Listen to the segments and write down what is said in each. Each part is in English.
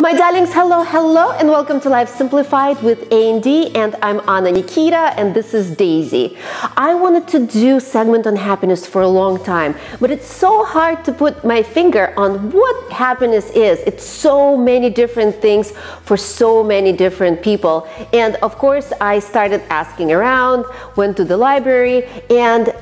My darlings, hello, and welcome to Life Simplified with A.N.D, and I'm Anna Nikita, and this is Daisy. I wanted to do a segment on happiness for a long time, but it's so hard to put my finger on what happiness is. It's so many different things for so many different people. And of course, I started asking around, went to the library, and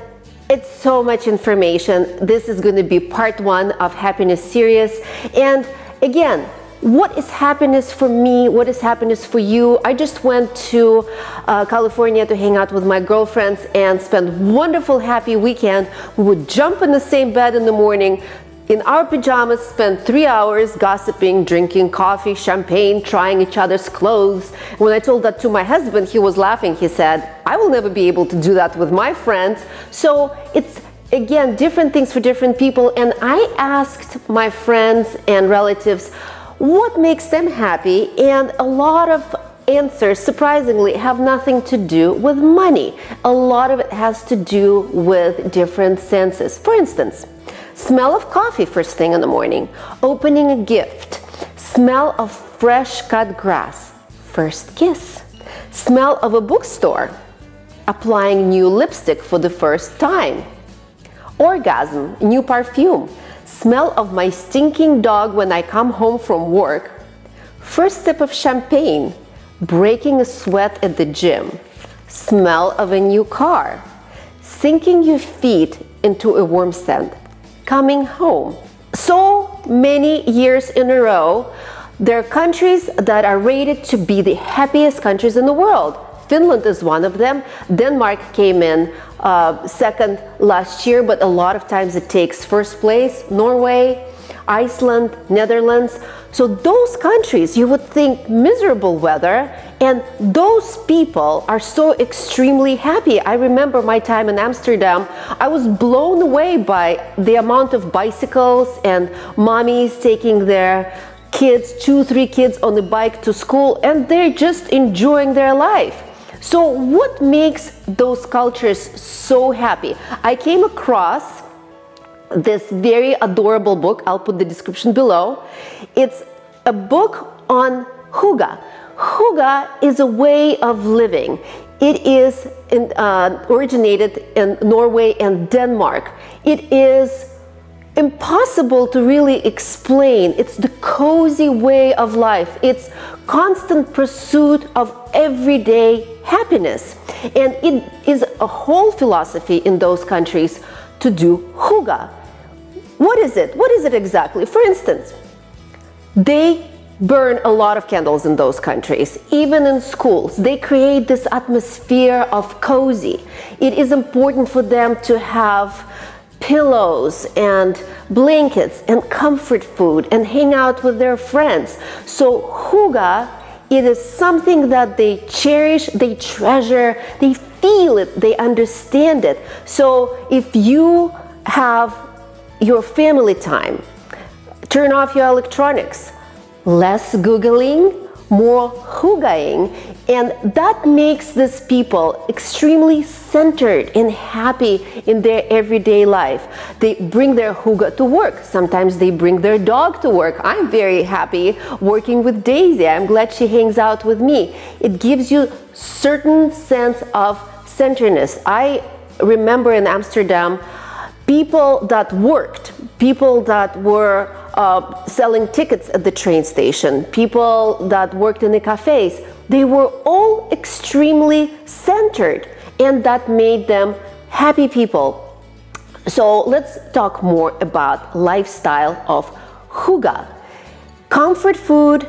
it's so much information. This is going to be part one of Happiness Series. And again, what is happiness for me? What is happiness for you? I just went to California to hang out with my girlfriends and spend wonderful, happy weekend. We would jump in the same bed in the morning, in our pajamas, spend 3 hours gossiping, drinking coffee, champagne, trying each other's clothes. When I told that to my husband, he was laughing. He said, I will never be able to do that with my friends. So it's, again, different things for different people. And I asked my friends and relatives what makes them happy, and a lot of answers, surprisingly, have nothing to do with money. A lot of it has to do with different senses. For instance, smell of coffee first thing in the morning, opening a gift, smell of fresh cut grass, first kiss, smell of a bookstore, applying new lipstick for the first time, orgasm, new perfume, smell of my stinking dog when I come home from work, first sip of champagne, breaking a sweat at the gym, smell of a new car, sinking your feet into a warm sand, coming home. So many years in a row, there are countries that are rated to be the happiest countries in the world. Finland is one of them. Denmark came in second last year, but a lot of times it takes first place. Norway, Iceland, Netherlands. So those countries, you would think miserable weather, and those people are so extremely happy. I remember my time in Amsterdam. I was blown away by the amount of bicycles and mommies taking their kids, 2-3 kids on the bike to school, and they're just enjoying their life. So what makes those cultures so happy? I came across this very adorable book. I'll put the description below. It's a book on HYGGE. HYGGE is a way of living. It is originated in Norway and Denmark. It is impossible to really explain. It's the cozy way of life. It's constant pursuit of everyday happiness. And it is a whole philosophy in those countries to do HYGGE. What is it? What is it exactly? For instance, they burn a lot of candles in those countries. Even in schools, they create this atmosphere of cozy. It is important for them to have pillows and blankets and comfort food and hang out with their friends. So HYGGE, it is something that they cherish, they treasure, they feel it, they understand it. So if you have your family time, turn off your electronics, less Googling, more HYGGEing, and that makes these people extremely centered and happy in their everyday life. They bring their HYGGE to work. Sometimes they bring their dog to work. I'm very happy working with Daisy. I'm glad she hangs out with me. It gives you certain sense of centeredness. I remember in Amsterdam, people that worked, people that were selling tickets at the train station, people that worked in the cafes, they were all extremely centered, and that made them happy people. So let's talk more about lifestyle of HYGGE. Comfort food,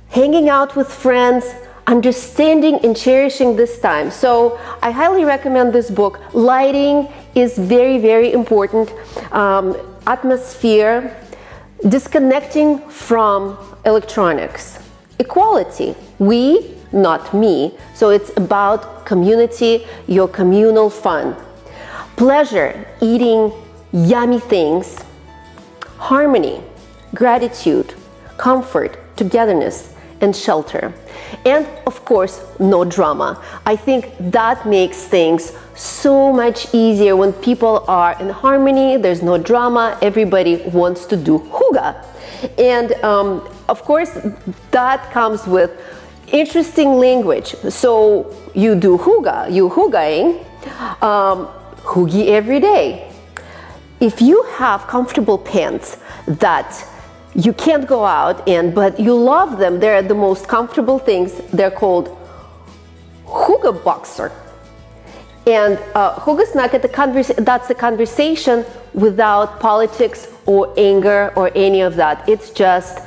hanging out with friends, understanding and cherishing this time. So I highly recommend this book. Lighting is very, very important. Atmosphere, disconnecting from electronics. Equality, we, not me. So it's about community, your communal fun. Pleasure, eating yummy things. Harmony, gratitude, comfort, togetherness, and shelter. And of course, no drama. I think that makes things so much easier when people are in harmony, there's no drama, everybody wants to do HYGGE. And of course, that comes with interesting language. So you do hygge, you hyggeing, hygge every day. If you have comfortable pants that you can't go out in, but you love them, they're the most comfortable things, they're called hygge boxer. And hyggesnack, that's a conversation without politics or anger or any of that. It's just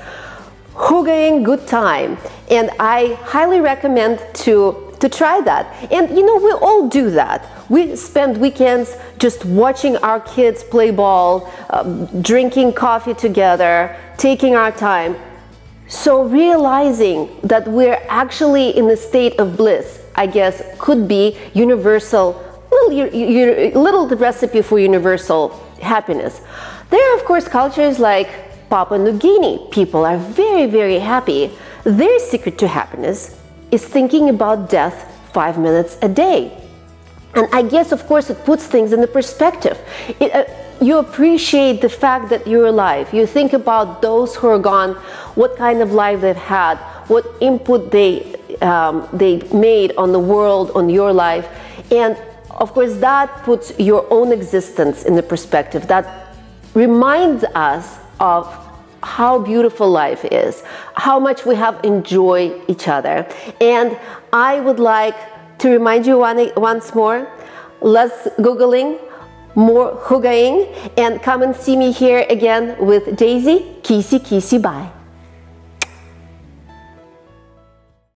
hyggeing, good time. And I highly recommend to try that. And you know, we all do that. We spend weekends just watching our kids play ball, drinking coffee together, taking our time. So realizing that we're actually in a state of bliss, I guess, could be universal, little recipe for universal happiness. There are, of course, cultures like Papua New Guinea. People are very, very happy. Their secret to happiness is thinking about death 5 minutes a day. And I guess, of course, it puts things in the perspective. You appreciate the fact that you're alive. You think about those who are gone, what kind of life they've had, what input they made on the world, on your life. And of course, that puts your own existence in the perspective. That reminds us of how beautiful life is, how much we have enjoyed each other. And I would like to remind you once more, less Googling, more hyggeing, and come and see me here again with Daisy. Kisi, kisi, bye.